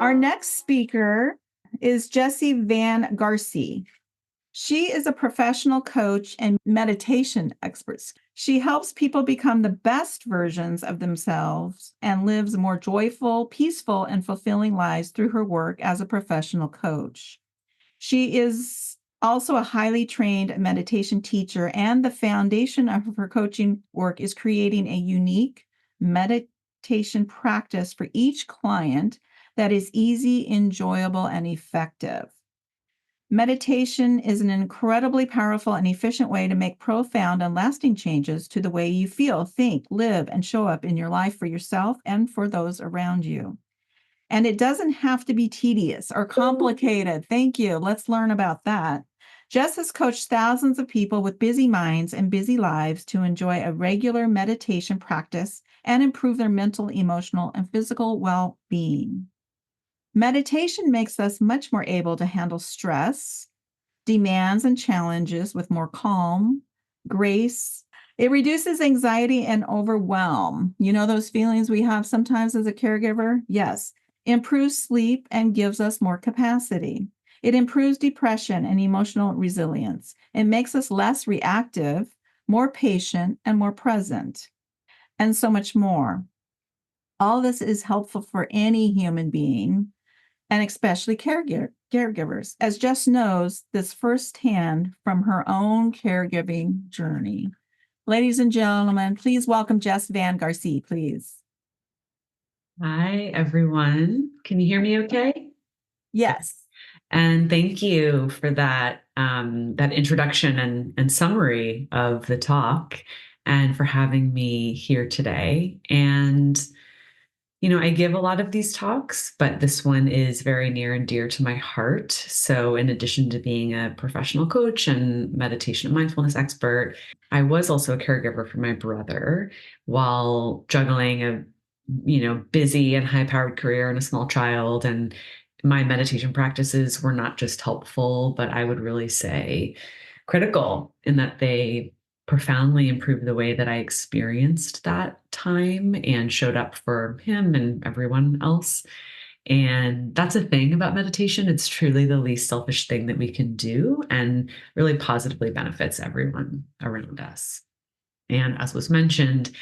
Our next speaker is Jess Van Garsee. She is a professional coach and meditation expert. She helps people become the best versions of themselves and lives more joyful, peaceful, and fulfilling lives through her work as a professional coach. She is also a highly trained meditation teacher, and the foundation of her coaching work is creating a unique meditation practice for each client that is easy, enjoyable, and effective. Meditation is an incredibly powerful and efficient way to make profound and lasting changes to the way you feel, think, live, and show up in your life for yourself and for those around you. And it doesn't have to be tedious or complicated. Thank you. Let's learn about that. Jess has coached thousands of people with busy minds and busy lives to enjoy a regular meditation practice and improve their mental, emotional, and physical well-being. Meditation makes us much more able to handle stress, demands, and challenges with more calm, grace. It reduces anxiety and overwhelm. You know those feelings we have sometimes as a caregiver? Yes. Improves sleep and gives us more capacity. It improves depression and emotional resilience. It makes us less reactive, more patient, and more present, and so much more. All this is helpful for any human being, and especially caregivers, as Jess knows this firsthand from her own caregiving journey. Ladies and gentlemen, please welcome Jess Van Garsee, please. Hi, everyone. Can you hear me okay? Yes. And thank you for that introduction and summary of the talk, and for having me here today. And I give a lot of these talks, but this one is very near and dear to my heart. So, in addition to being a professional coach and meditation and mindfulness expert, I was also a caregiver for my brother while juggling a busy and high-powered career and a small child. And my meditation practices were not just helpful, but I would really say critical in that they profoundly improved the way that I experienced that time and showed up for him and everyone else. And that's a thing about meditation. It's truly the least selfish thing that we can do and really positively benefits everyone around us. And as was mentioned,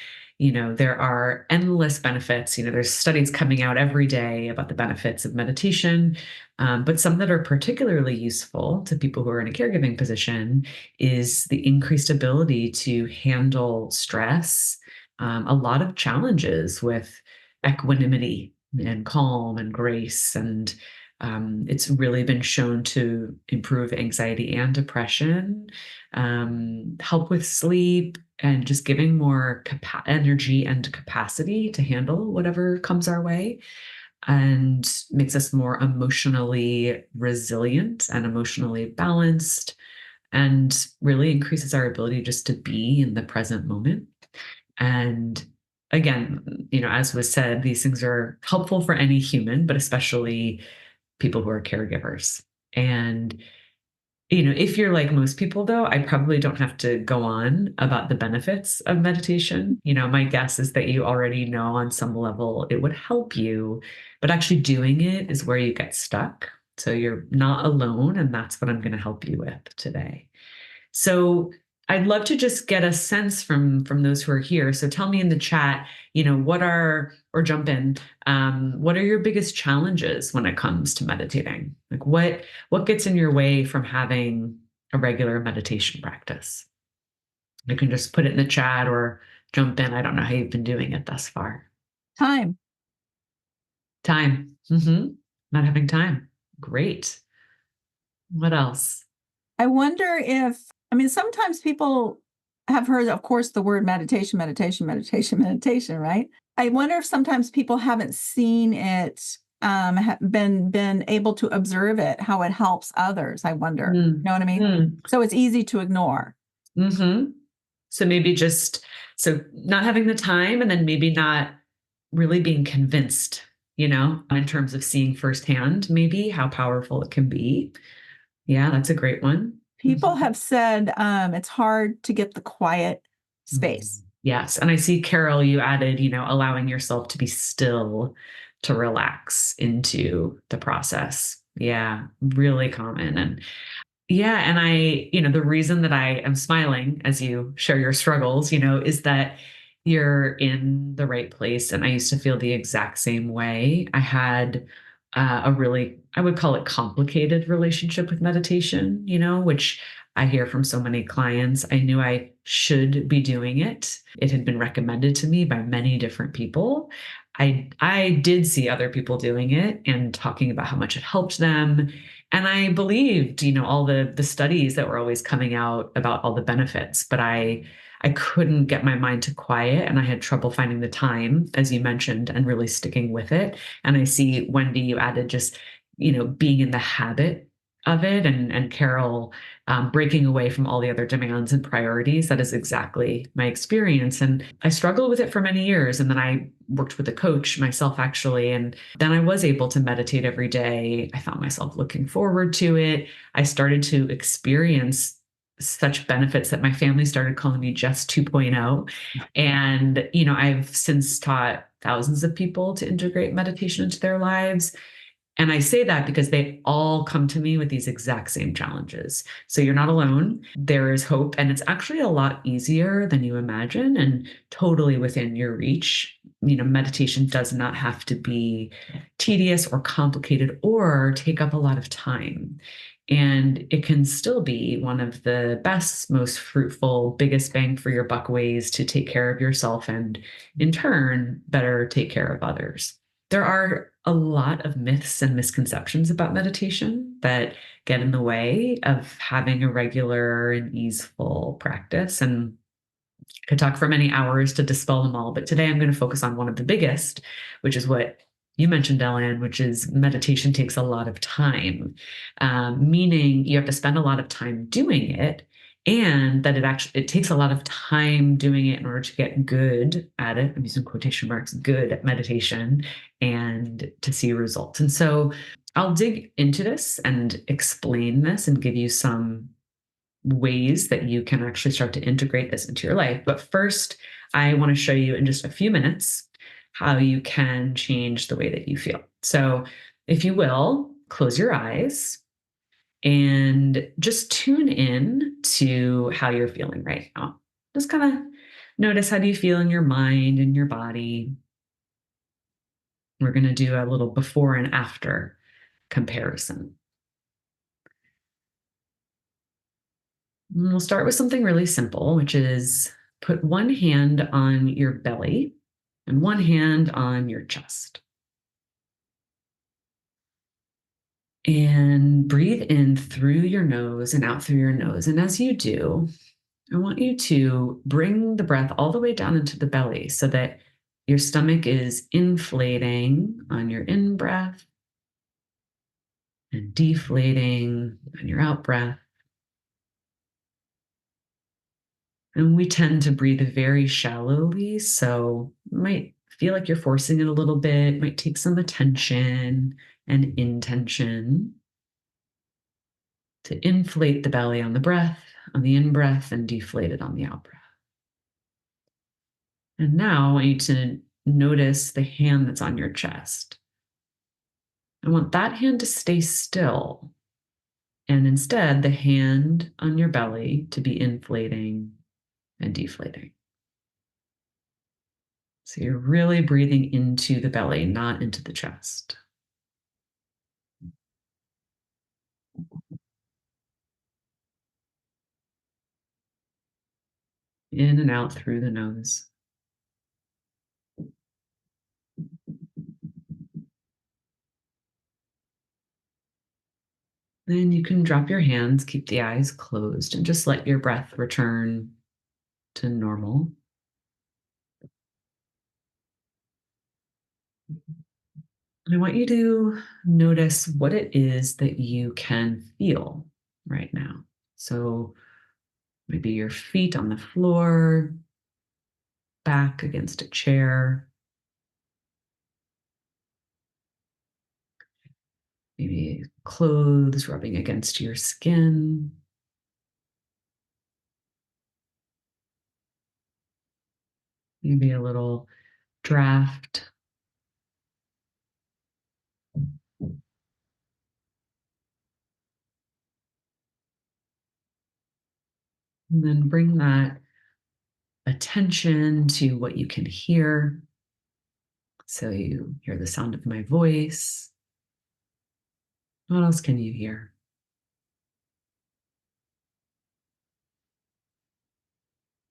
there are endless benefits. There's studies coming out every day about the benefits of meditation. But some that are particularly useful to people who are in a caregiving position is the increased ability to handle stress, a lot of challenges with equanimity and calm and grace. And it's really been shown to improve anxiety and depression, help with sleep, and just giving more energy and capacity to handle whatever comes our way, and makes us more emotionally resilient and emotionally balanced, and really increases our ability just to be in the present moment. And again, as was said, these things are helpful for any human, but especially people who are caregivers. And if you're like most people, though, I probably don't have to go on about the benefits of meditation. My guess is that you already know on some level it would help you, but actually doing it is where you get stuck. So you're not alone, and that's what I'm going to help you with today. So I'd love to just get a sense from those who are here. So tell me in the chat, or jump in, what are your biggest challenges when it comes to meditating? Like what gets in your way from having a regular meditation practice? You can just put it in the chat or jump in. I don't know how you've been doing it thus far. Time. Not having time. Great. What else? I wonder if, sometimes people have heard, of course, the word meditation, right? I wonder if sometimes people haven't seen it, been able to observe it, how it helps others. I wonder, you know what I mean? So it's easy to ignore. So maybe not having the time, and then maybe not really being convinced, in terms of seeing firsthand maybe how powerful it can be. Yeah, that's a great one. People have said it's hard to get the quiet space. Yes. And I see, Carol, you added, allowing yourself to be still to relax into the process. Yeah, really common. And yeah, and the reason that I am smiling as you share your struggles, is that you're in the right place. And I used to feel the exact same way. I had a really, I would call it complicated relationship with meditation, which I hear from so many clients. I knew I should be doing it. It had been recommended to me by many different people. I did see other people doing it and talking about how much it helped them, and I believed, all the studies that were always coming out about all the benefits, but I couldn't get my mind to quiet, and I had trouble finding the time, as you mentioned, and really sticking with it. And I see, Wendy, you added just, being in the habit of it, and Carol, breaking away from all the other demands and priorities. That is exactly my experience. And I struggled with it for many years. And then I worked with a coach myself, actually. And then I was able to meditate every day. I found myself looking forward to it. I started to experience such benefits that my family started calling me Jess 2.0. And, I've since taught thousands of people to integrate meditation into their lives. And I say that because they all come to me with these exact same challenges. So you're not alone. There is hope. And it's actually a lot easier than you imagine and totally within your reach. Meditation does not have to be tedious or complicated or take up a lot of time. And it can still be one of the best, most fruitful, biggest bang for your buck ways to take care of yourself and, in turn, better take care of others. There are a lot of myths and misconceptions about meditation that get in the way of having a regular and easeful practice. And I could talk for many hours to dispel them all, but today I'm going to focus on one of the biggest, which is what you mentioned, Ellen, which is meditation takes a lot of time, meaning you have to spend a lot of time doing it, and that it takes a lot of time doing it in order to get good at it. I'm using quotation marks, good at meditation, and to see results. And so I'll dig into this and explain this and give you some ways that you can actually start to integrate this into your life. But first, I want to show you in just a few minutes how you can change the way that you feel. So, if you will, close your eyes and just tune in to how you're feeling right now. Just kind of notice, how do you feel in your mind and your body. We're going to do a little before and after comparison. And we'll start with something really simple, which is put one hand on your belly and one hand on your chest. And breathe in through your nose and out through your nose. And as you do, I want you to bring the breath all the way down into the belly so that your stomach is inflating on your in breath and deflating on your out breath. And we tend to breathe very shallowly, so it might feel like you're forcing it a little bit, might take some attention and intention to inflate the belly on the breath, on the in breath, and deflate it on the out breath. And now I want you to notice the hand that's on your chest. I want that hand to stay still, and instead the hand on your belly to be inflating and deflating. So you're really breathing into the belly, not into the chest. In and out through the nose. Then you can drop your hands, keep the eyes closed, and just let your breath return to normal. And I want you to notice what it is that you can feel right now. So maybe your feet on the floor, back against a chair, maybe clothes rubbing against your skin, maybe a little draft And then bring that attention to what you can hear. So you hear the sound of my voice. What else can you hear?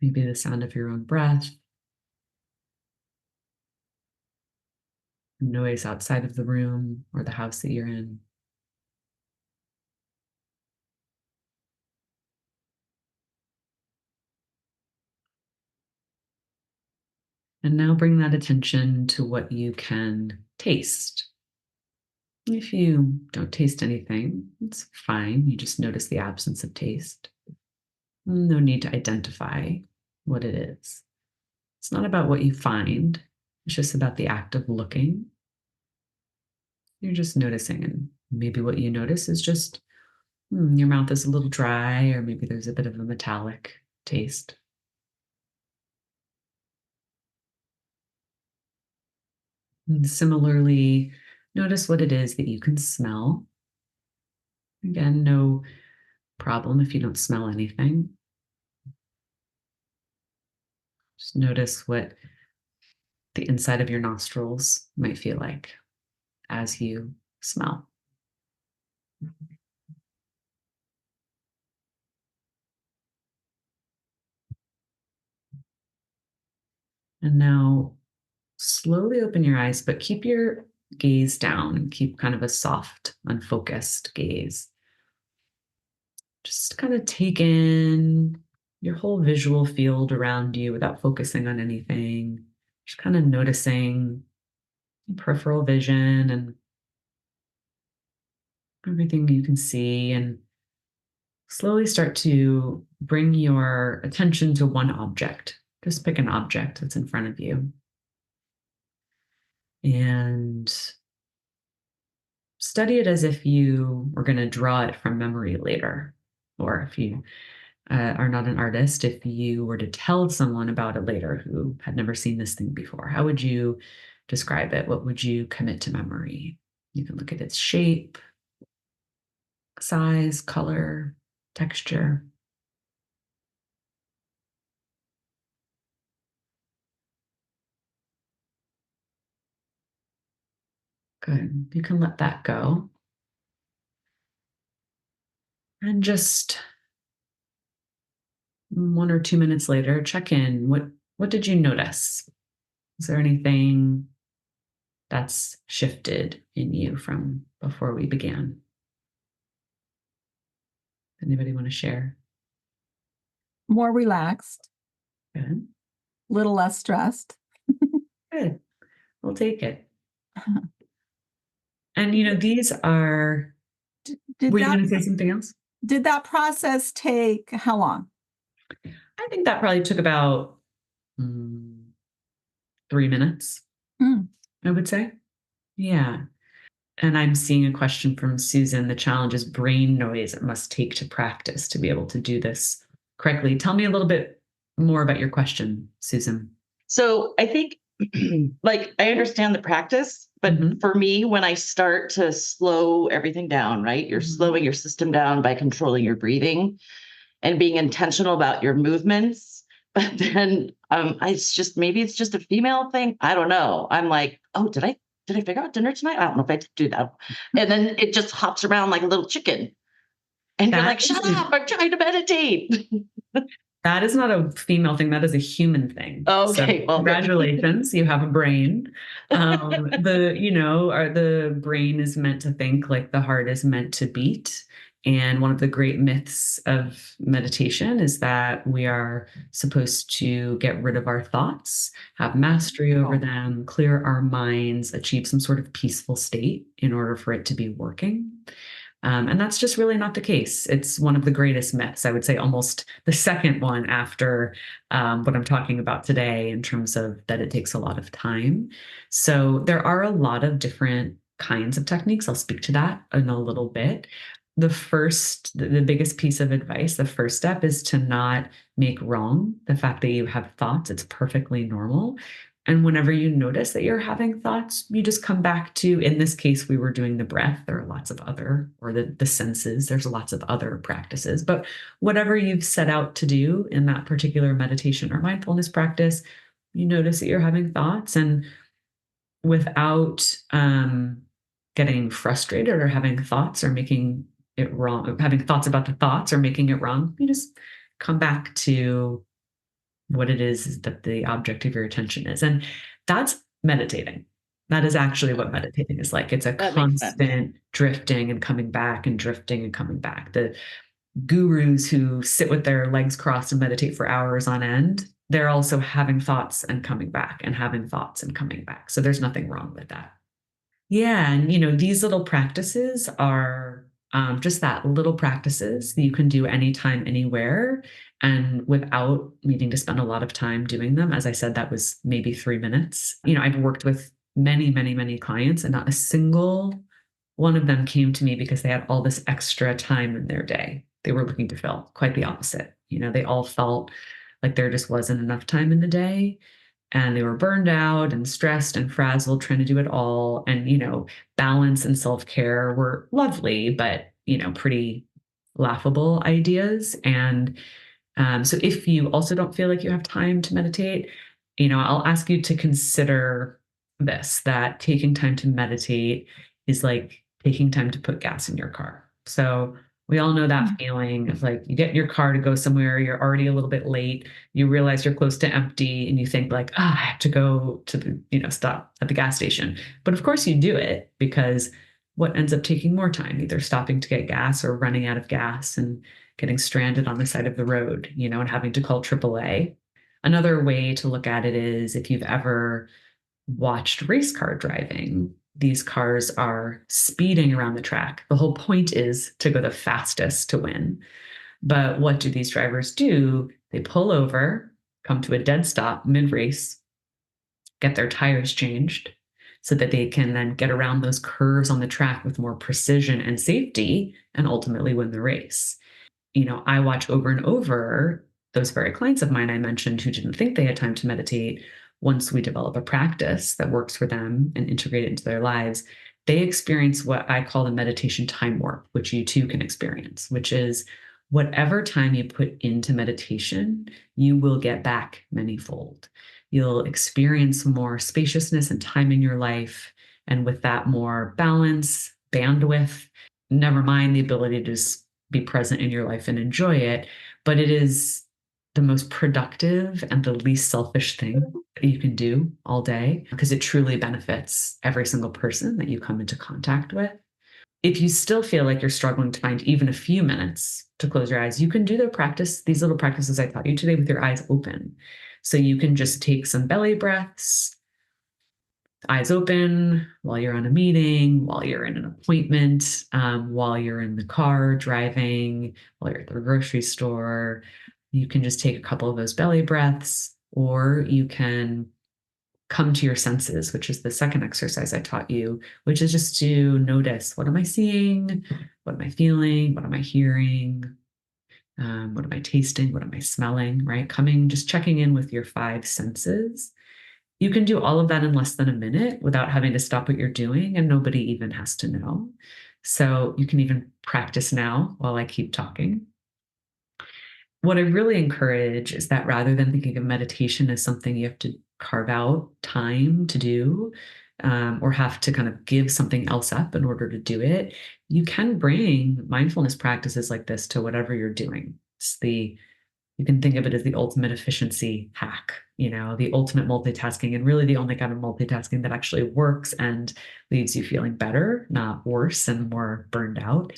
Maybe the sound of your own breath, noise outside of the room or the house that you're in. And now bring that attention to what you can taste. If you don't taste anything, it's fine. You just notice the absence of taste. No need to identify what it is. It's not about what you find, it's just about the act of looking. You're just noticing, and maybe what you notice is just your mouth is a little dry, or maybe there's a bit of a metallic taste. And similarly, notice what it is that you can smell. Again, no problem if you don't smell anything. Just notice what the inside of your nostrils might feel like as you smell. And now slowly open your eyes, but keep your gaze down and keep kind of a soft, unfocused gaze. Just kind of take in your whole visual field around you without focusing on anything. Just kind of noticing peripheral vision and everything you can see, and slowly start to bring your attention to one object. Just pick an object that's in front of you and study it as if you were going to draw it from memory later. Or if you are not an artist, if you were to tell someone about it later who had never seen this thing before, how would you describe it? What would you commit to memory? You can look at its shape, size, color, texture. Good. You can let that go. And just 1 or 2 minutes later, check in. What did you notice? Is there anything that's shifted in you from before we began? Anybody want to share? More relaxed, Good. little less stressed. Good. We'll take it. And these are. Did Were you that going to say something else? did that process take how long? I think that probably took about 3 minutes, Mm. I would say. Yeah. And I'm seeing a question from Susan. The challenge is brain noise it must take to practice to be able to do this correctly. Tell me a little bit more about your question, Susan. So I think like I understand the practice, but for me, when I start to slow everything down, right? You're slowing your system down by controlling your breathing and being intentional about your movements. But then maybe it's just a female thing. I don't know. I'm like, oh, did I figure out dinner tonight? I don't know if I did do that. And then it just hops around like a little chicken. And you're like, shut up, I'm trying to meditate. That is not a female thing. That is a human thing. Okay, So well, congratulations, you have a brain. The brain is meant to think like the heart is meant to beat. And one of the great myths of meditation is that we are supposed to get rid of our thoughts, have mastery over them, clear our minds, achieve some sort of peaceful state in order for it to be working. And that's just really not the case. It's one of the greatest myths. I would say almost the second one after what I'm talking about today in terms of that it takes a lot of time. So there are a lot of different kinds of techniques. I'll speak to that in a little bit. The biggest piece of advice, the first step is to not make wrong the fact that you have thoughts. It's perfectly normal. And whenever you notice that you're having thoughts, you just come back to, in this case, we were doing the breath. There are lots of other, or the senses, there's lots of other practices. But whatever you've set out to do in that particular meditation or mindfulness practice, you notice that you're having thoughts, and without getting frustrated or having thoughts or making it wrong, having thoughts about the thoughts or making it wrong, you just come back to what it is that the object of your attention is. And that's meditating. That is actually what meditating is like. It's a constant drifting and coming back and drifting and coming back. The gurus who sit with their legs crossed and meditate for hours on end, they're also having thoughts and coming back and having thoughts and coming back. So there's nothing wrong with that. Yeah. And, these little practices are just that, little practices that you can do anytime, anywhere, and without needing to spend a lot of time doing them. As I said, that was maybe 3 minutes. I've worked with many, many, many clients, and not a single one of them came to me because they had all this extra time in their day they were looking to fill. Quite the opposite. They all felt like there just wasn't enough time in the day, and they were burned out and stressed and frazzled trying to do it all. And, balance and self-care were lovely, but, pretty laughable ideas. And so if you also don't feel like you have time to meditate, I'll ask you to consider this, that taking time to meditate is like taking time to put gas in your car. So we all know that feeling of like, you get in your car to go somewhere, you're already a little bit late, you realize you're close to empty, and you think like, I have to go to the, stop at the gas station. But of course you do it, because what ends up taking more time, either stopping to get gas or running out of gas and getting stranded on the side of the road, and having to call AAA. Another way to look at it is, if you've ever watched race car driving, these cars are speeding around the track. The whole point is to go the fastest to win. But what do these drivers do? They pull over, come to a dead stop mid-race, get their tires changed so that they can then get around those curves on the track with more precision and safety, and ultimately win the race. I watch over and over those very clients of mine I mentioned who didn't think they had time to meditate. Once we develop a practice that works for them and integrate it into their lives, they experience what I call the meditation time warp, which you too can experience, which is whatever time you put into meditation, you will get back manyfold. You'll experience more spaciousness and time in your life, and with that, more balance, bandwidth, never mind the ability to just be present in your life and enjoy it. But it is the most productive and the least selfish thing that you can do all day, because it truly benefits every single person that you come into contact with. If you still feel like you're struggling to find even a few minutes to close your eyes, you can do these little practices I taught you today with your eyes open. So you can just take some belly breaths, eyes open, while you're on a meeting, while you're in an appointment, while you're in the car driving, while you're at the grocery store. You can just take a couple of those belly breaths, or you can come to your senses, which is the second exercise I taught you, which is just to notice, what am I seeing? What am I feeling? What am I hearing? What am I tasting? What am I smelling? Right? Just checking in with your 5 senses. You can do all of that in less than a minute without having to stop what you're doing, and nobody even has to know. So you can even practice now while I keep talking. What I really encourage is that, rather than thinking of meditation as something you have to carve out time to do, or have to kind of give something else up in order to do it, you can bring mindfulness practices like this to whatever you're doing. You can think of it as the ultimate efficiency hack, the ultimate multitasking, and really the only kind of multitasking that actually works and leaves you feeling better, not worse and more burned out.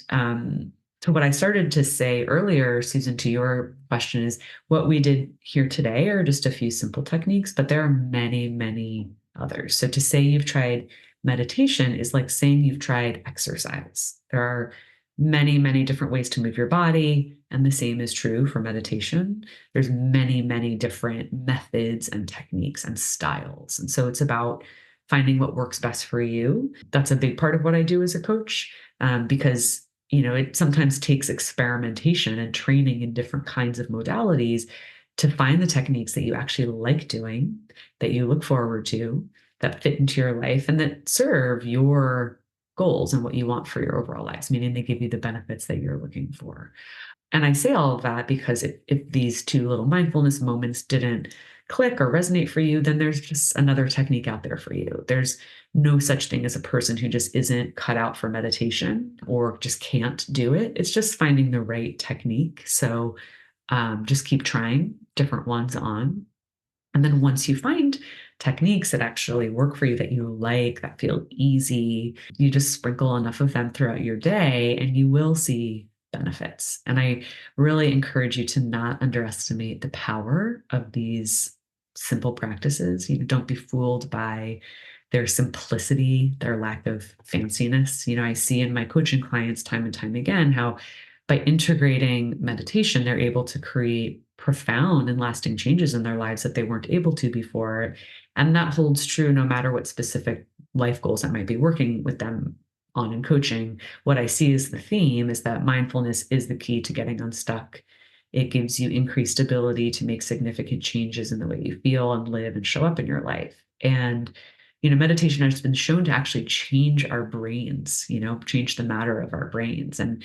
So what I started to say earlier, Susan, to your question, is what we did here today are just a few simple techniques, but there are many, many others. So to say you've tried meditation is like saying you've tried exercise. There are many, many different ways to move your body, and the same is true for meditation. There's many, many different methods and techniques and styles. And so it's about finding what works best for you. That's a big part of what I do as a coach, because it sometimes takes experimentation and training in different kinds of modalities to find the techniques that you actually like doing, that you look forward to, that fit into your life, and that serve your goals and what you want for your overall lives, meaning they give you the benefits that you're looking for. And I say all of that because if these two little mindfulness moments didn't click or resonate for you, then there's just another technique out there for you. There's no such thing as a person who just isn't cut out for meditation or just can't do it. It's just finding the right technique. So just keep trying different ones on. And then once you find techniques that actually work for you, that you like, that feel easy, you just sprinkle enough of them throughout your day and you will see benefits. And I really encourage you to not underestimate the power of these simple practices. Don't be fooled by their simplicity, their lack of fanciness. I see in my coaching clients time and time again how by integrating meditation, they're able to create profound and lasting changes in their lives that they weren't able to before. And that holds true no matter what specific life goals I might be working with them on in coaching. What I see as the theme is that mindfulness is the key to getting unstuck. It gives you increased ability to make significant changes in the way you feel and live and show up in your life. And meditation has been shown to actually change our brains, change the matter of our brains and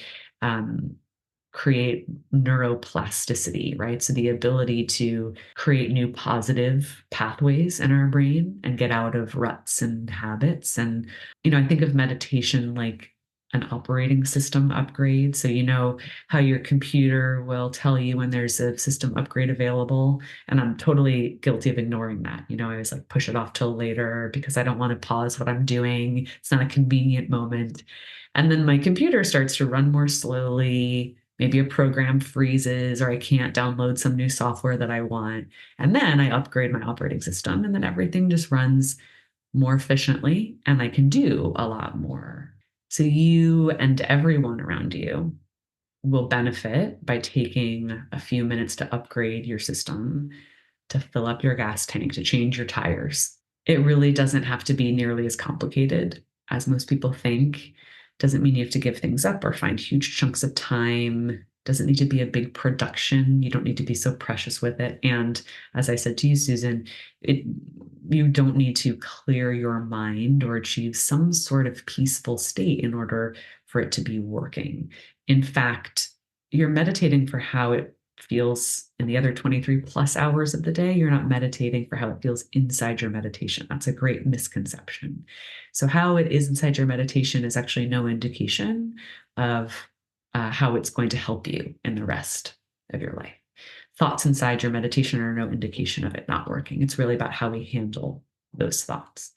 create neuroplasticity, right? So the ability to create new positive pathways in our brain and get out of ruts and habits. And, I think of meditation like an operating system upgrade. So how your computer will tell you when there's a system upgrade available. And I'm totally guilty of ignoring that. I always like push it off till later because I don't want to pause what I'm doing. It's not a convenient moment. And then my computer starts to run more slowly. Maybe a program freezes or I can't download some new software that I want. And then I upgrade my operating system and then everything just runs more efficiently and I can do a lot more. So you and everyone around you will benefit by taking a few minutes to upgrade your system, to fill up your gas tank, to change your tires. It really doesn't have to be nearly as complicated as most people think. Doesn't mean you have to give things up or find huge chunks of time. Doesn't need to be a big production. You don't need to be so precious with it. And as I said to you, Susan, you don't need to clear your mind or achieve some sort of peaceful state in order for it to be working. In fact, you're meditating for how it feels in the other 23 plus hours of the day. You're not meditating for how it feels inside your meditation. That's a great misconception. So how it is inside your meditation is actually no indication of how it's going to help you in the rest of your life. Thoughts inside your meditation are no indication of it not working. It's really about how we handle those thoughts,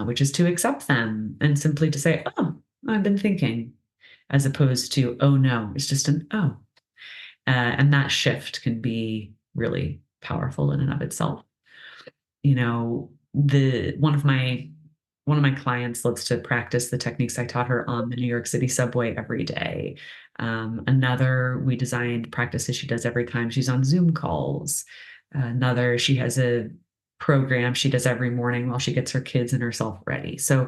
which is to accept them and simply to say, oh, I've been thinking, as opposed to, oh no, it's just an oh. And that shift can be really powerful in and of itself. One of my clients loves to practice the techniques I taught her on the New York City subway every day. Another, we designed practices she does every time she's on Zoom calls. Another, she has a program she does every morning while she gets her kids and herself ready. So,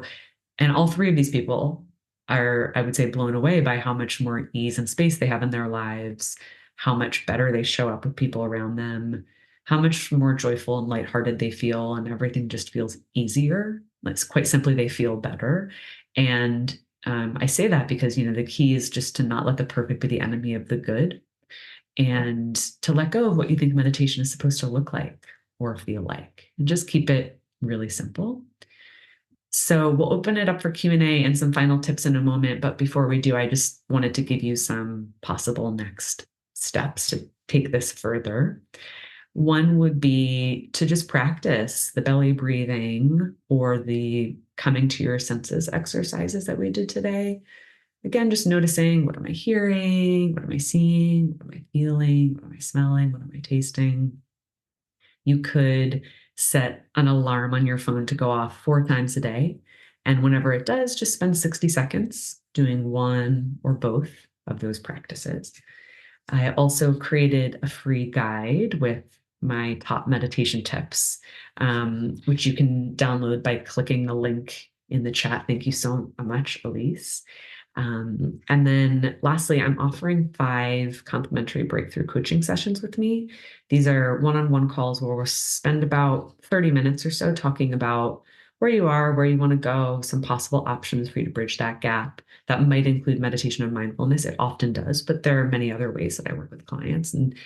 and all three of these people are, I would say, blown away by how much more ease and space they have in their lives, how much better they show up with people around them, how much more joyful and lighthearted they feel, and everything just feels easier. It's quite simply, they feel better. And I say that because, the key is just to not let the perfect be the enemy of the good and to let go of what you think meditation is supposed to look like or feel like, and just keep it really simple. So we'll open it up for Q&A and some final tips in a moment. But before we do, I just wanted to give you some possible next steps to take this further. One would be to just practice the belly breathing or the coming to your senses exercises that we did today. Again, just noticing, what am I hearing? What am I seeing? What am I feeling? What am I smelling? What am I tasting? You could set an alarm on your phone to go off 4 times a day. And whenever it does, just spend 60 seconds doing one or both of those practices. I also created a free guide with my top meditation tips, which you can download by clicking the link in the chat. Thank you so much, Elise. And then lastly, I'm offering 5 complimentary breakthrough coaching sessions with me. These are one-on-one calls where we'll spend about 30 minutes or so talking about where you are, where you want to go, some possible options for you to bridge that gap. That might include meditation and mindfulness. It often does, but there are many other ways that I work with clients. And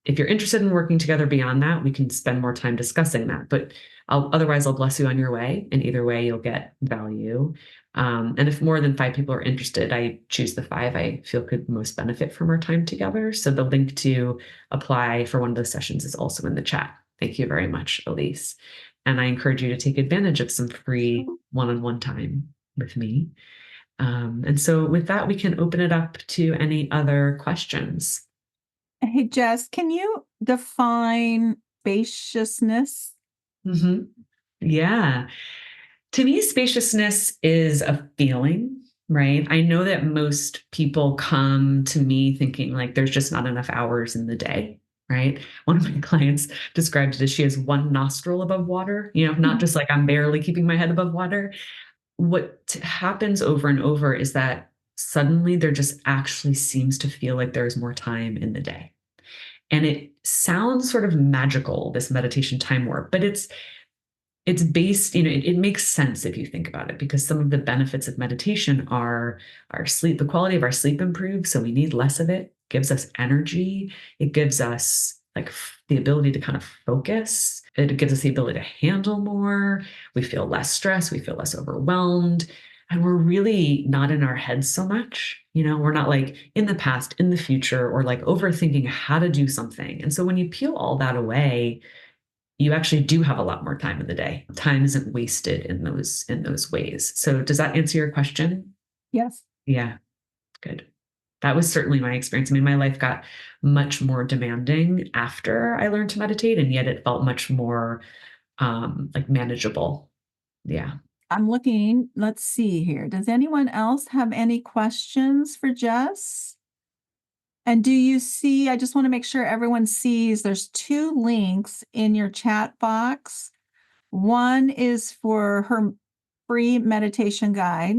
if you're interested in working together beyond that, we can spend more time discussing that. But otherwise, I'll bless you on your way. And either way, you'll get value. And if more than 5 people are interested, I choose the 5 I feel could most benefit from our time together. So the link to apply for one of those sessions is also in the chat. Thank you very much, Elise. And I encourage you to take advantage of some free one-on-one time with me. And so with that, we can open it up to any other questions. Hey, Jess, can you define spaciousness? Mm-hmm. Yeah. To me, spaciousness is a feeling, right? I know that most people come to me thinking like there's just not enough hours in the day, right? One of my clients described it as she has one nostril above water, not just like I'm barely keeping my head above water. What happens over and over is that suddenly there just actually seems to feel like there's more time in the day. And it sounds sort of magical, this meditation time warp, but it's based, it makes sense if you think about it, because some of the benefits of meditation are our sleep, the quality of our sleep improves. So we need less of it, gives us energy. It gives us like the ability to kind of focus. It gives us the ability to handle more. We feel less stress. We feel less overwhelmed. And we're really not in our heads so much. We're not like in the past, in the future, or like overthinking how to do something. And so when you peel all that away, you actually do have a lot more time in the day. Time isn't wasted in those ways. So does that answer your question? Yes. Yeah, good. That was certainly my experience. I mean, my life got much more demanding after I learned to meditate, and yet it felt much more like manageable. Yeah. I'm looking. Let's see here. Does anyone else have any questions for Jess? And do you see, I just want to make sure everyone sees there's 2 links in your chat box. One is for her free meditation guide,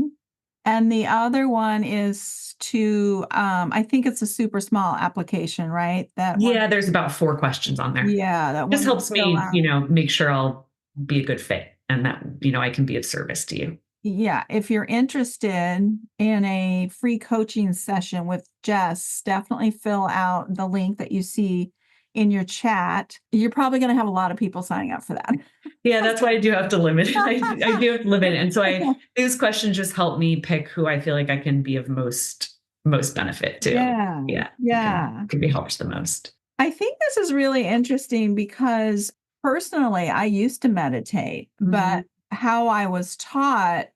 and the other one is to, I think it's a super small application, right? Yeah, there's about 4 questions on there. Yeah, that Just one helps fill me, out. make sure I'll be a good fit and that, I can be of service to you. Yeah, if you're interested in a free coaching session with Jess, definitely fill out the link that you see in your chat. You're probably going to have a lot of people signing up for that. Yeah, that's why I do have to limit it. I do have to limit it. And so these questions just help me pick who I feel like I can be of most benefit to. Yeah. Yeah. Can be helped the most. I think this is really interesting because personally, I used to meditate, but how I was taught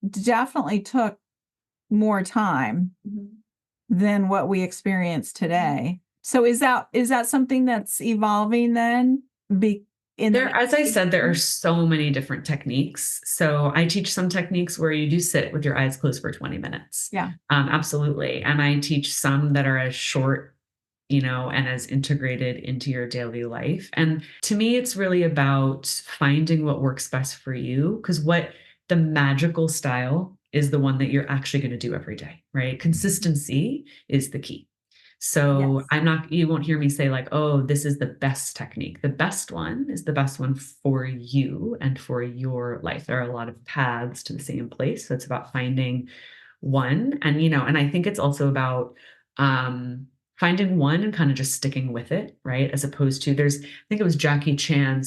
definitely took more time than what we experience today. So is that something that's evolving then? As I said, there are so many different techniques. So I teach some techniques where you do sit with your eyes closed for 20 minutes. Yeah. Absolutely. And I teach some that are as short, and as integrated into your daily life. And to me, it's really about finding what works best for you, because what the magical style is the one that you're actually going to do every day, right? Consistency is the key. So Yes. you won't hear me say like, oh, this is the best technique. The best one is the best one for you and for your life. There are a lot of paths to the same place. So it's about finding one. And, and I think it's also about finding one and kind of just sticking with it, right? As opposed to I think it was Jackie Chan,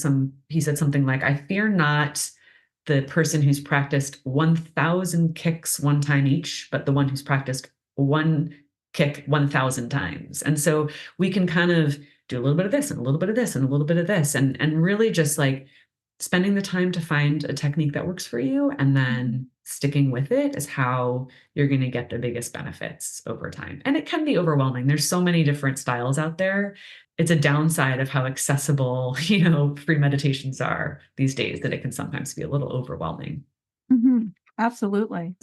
he said something like, I fear not the person who's practiced 1,000 kicks one time each, but the one who's practiced one kick 1,000 times. And so we can kind of do a little bit of this and a little bit of this and a little bit of this, and really just like spending the time to find a technique that works for you and then sticking with it is how you're going to get the biggest benefits over time. And it can be overwhelming. There's so many different styles out there. It's a downside of how accessible, free meditations are these days, that it can sometimes be a little overwhelming. Absolutely.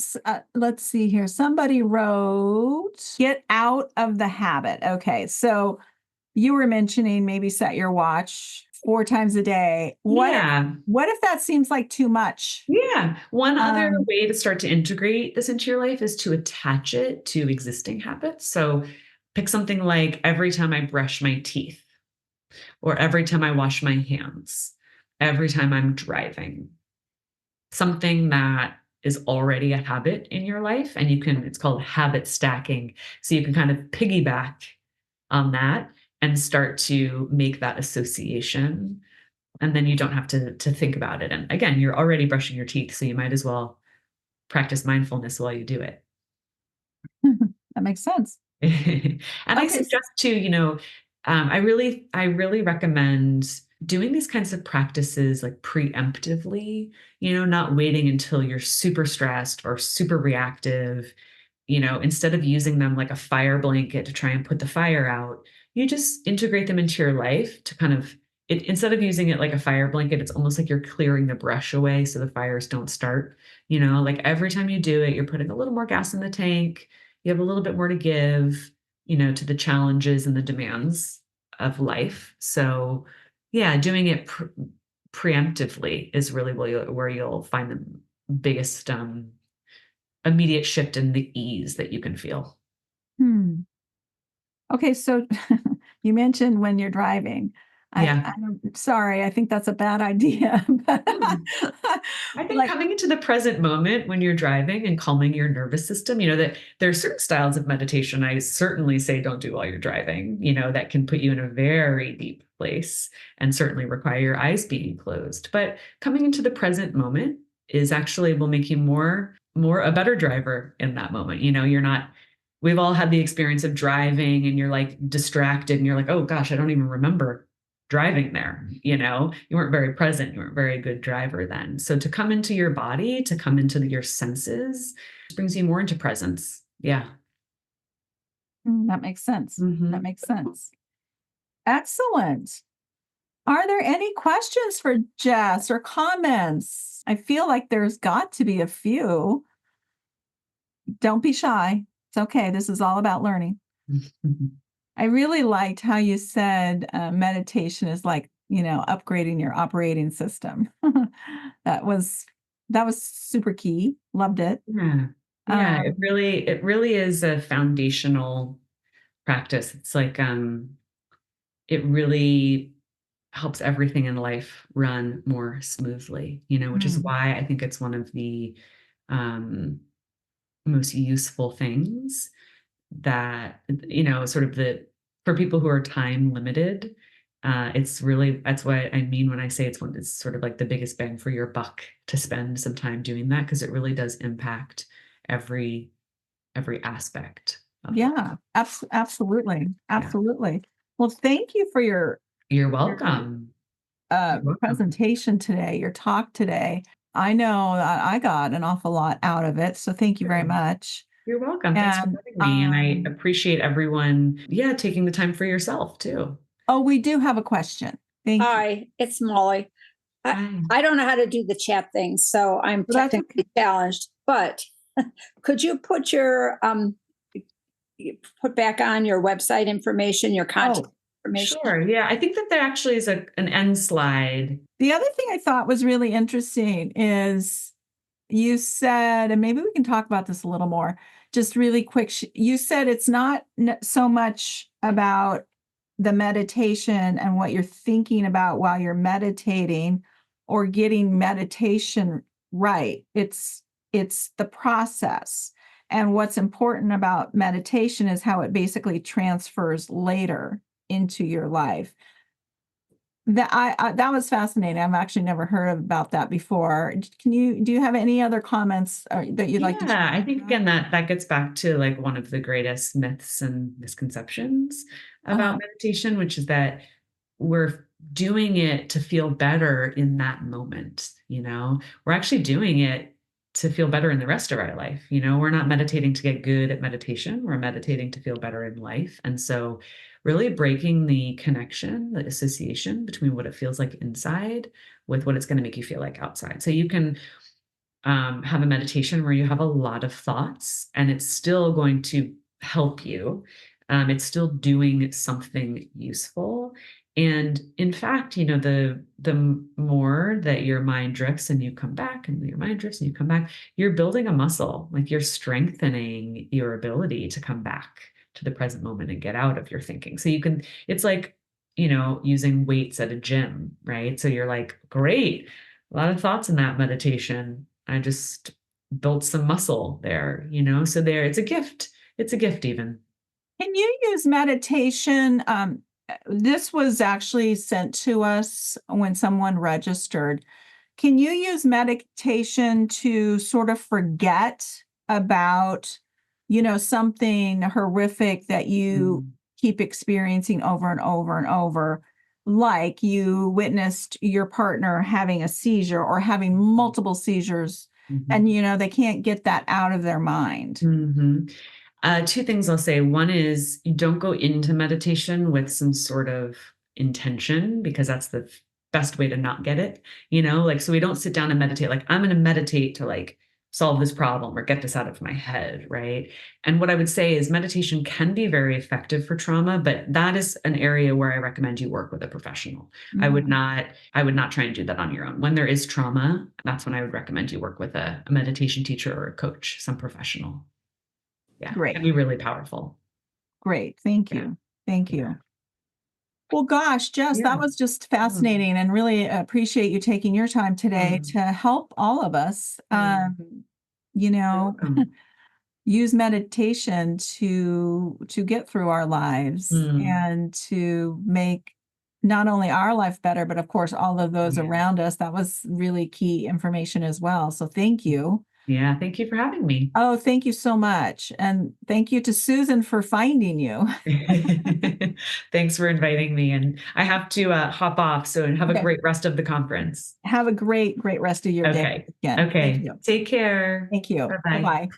Let's see here. Somebody wrote, get out of the habit. Okay. So you were mentioning maybe set your watch 4 times a day. Yeah. What if that seems like too much? Yeah. One other way to start to integrate this into your life is to attach it to existing habits. So pick something like every time I brush my teeth, or every time I wash my hands, every time I'm driving, something that is already a habit in your life. And it's called habit stacking. So you can kind of piggyback on that and start to make that association. And then you don't have to think about it. And again, you're already brushing your teeth, so you might as well practice mindfulness while you do it. That makes sense. And I Okay. suggest too, I really recommend doing these kinds of practices like preemptively, not waiting until you're super stressed or super reactive. Instead of using them like a fire blanket to try and put the fire out, you just integrate them into your life to kind of instead of using it like a fire blanket, it's almost like you're clearing the brush away so the fires don't start. Like every time you do it, you're putting a little more gas in the tank. You have a little bit more to give, to the challenges and the demands of life. So, yeah, doing it preemptively is really where you'll find the biggest immediate shift in the ease that you can feel. Okay, so you mentioned when you're driving. Yeah. I'm sorry, I think that's a bad idea. I think coming into the present moment when you're driving and calming your nervous system, that there are certain styles of meditation I certainly say don't do while you're driving, that can put you in a very deep place and certainly require your eyes being closed. But coming into the present moment will make you more a better driver in that moment. You're not, we've all had the experience of driving and you're like distracted and you're like, oh gosh, I don't even remember driving there. You weren't very present. You weren't a very good driver then. So to come into your body, to come into your senses, brings you more into presence. Yeah. That makes sense. That makes sense. Excellent. Are there any questions for Jess or comments? I feel like there's got to be a few. Don't be shy. It's okay. This is all about learning. I really liked how you said meditation is like, upgrading your operating system. That was super key. Loved it. Yeah. Yeah, it really is a foundational practice. It's like it really helps everything in life run more smoothly, which is why I think it's one of the most useful things that, sort of for people who are time limited, that's what I mean when I say it's sort of like the biggest bang for your buck to spend some time doing that, because it really does impact every aspect of life. Yeah, absolutely. Absolutely. Well, thank you for You're welcome. You're welcome. presentation today, your talk today. I know that I got an awful lot out of it. So thank you very much. You're welcome. Thanks for having me. And I appreciate everyone, taking the time for yourself too. Oh, we do have a question. Thank you. Hi, it's Molly. I don't know how to do the chat thing, so I'm technically challenged, but could you put put back on your website information, your contact information? Sure. Yeah. I think that there actually is an end slide. The other thing I thought was really interesting is you said, and maybe we can talk about this a little more, just really quick. You said it's not so much about the meditation and what you're thinking about while you're meditating or getting meditation right. It's the process. And what's important about meditation is how it basically transfers later into your life. That was fascinating. I've actually never heard about that before. Do you have any other comments that you'd like to share? Yeah, I think again that gets back to like one of the greatest myths and misconceptions about meditation, which is that we're doing it to feel better in that moment. We're actually doing it to feel better in the rest of our life. We're not meditating to get good at meditation. We're meditating to feel better in life. And so really breaking the connection, the association between what it feels like inside with what it's going to make you feel like outside. So you can have a meditation where you have a lot of thoughts and it's still going to help you. It's still doing something useful. And in fact, the more that your mind drifts and you come back, and your mind drifts and you come back, you're building a muscle. Like, you're strengthening your ability to come back to the present moment and get out of your thinking. So it's like, using weights at a gym, right? So you're like, great, a lot of thoughts in that meditation. I just built some muscle there, so it's a gift. It's a gift even. Can you use meditation? This was actually sent to us when someone registered. Can you use meditation to sort of forget about, something horrific that you keep experiencing over and over and over? Like you witnessed your partner having a seizure or having multiple seizures, and, they can't get that out of their mind. Two things I'll say. One is, you don't go into meditation with some sort of intention, because that's the best way to not get it, so we don't sit down and meditate like, I'm going to meditate to like solve this problem or get this out of my head, right? And what I would say is, meditation can be very effective for trauma, but that is an area where I recommend you work with a professional. I would not try and do that on your own. When there is trauma, that's when I would recommend you work with a meditation teacher or a coach, some professional. Yeah, Great. It can be really powerful. Great. Thank you. Thank you. Well, gosh, Jess, that was just fascinating, and really appreciate you taking your time today to help all of us, use meditation to get through our lives and to make not only our life better, but of course, all of those around us. That was really key information as well. So thank you. Yeah, thank you for having me. Oh, thank you so much. And thank you to Susan for finding you. Thanks for inviting me. And I have to hop off. So have a great rest of the conference. Have a great rest of your day. Okay. Again. Okay. Thank you. Take care. Thank you. Bye-bye. Bye-bye.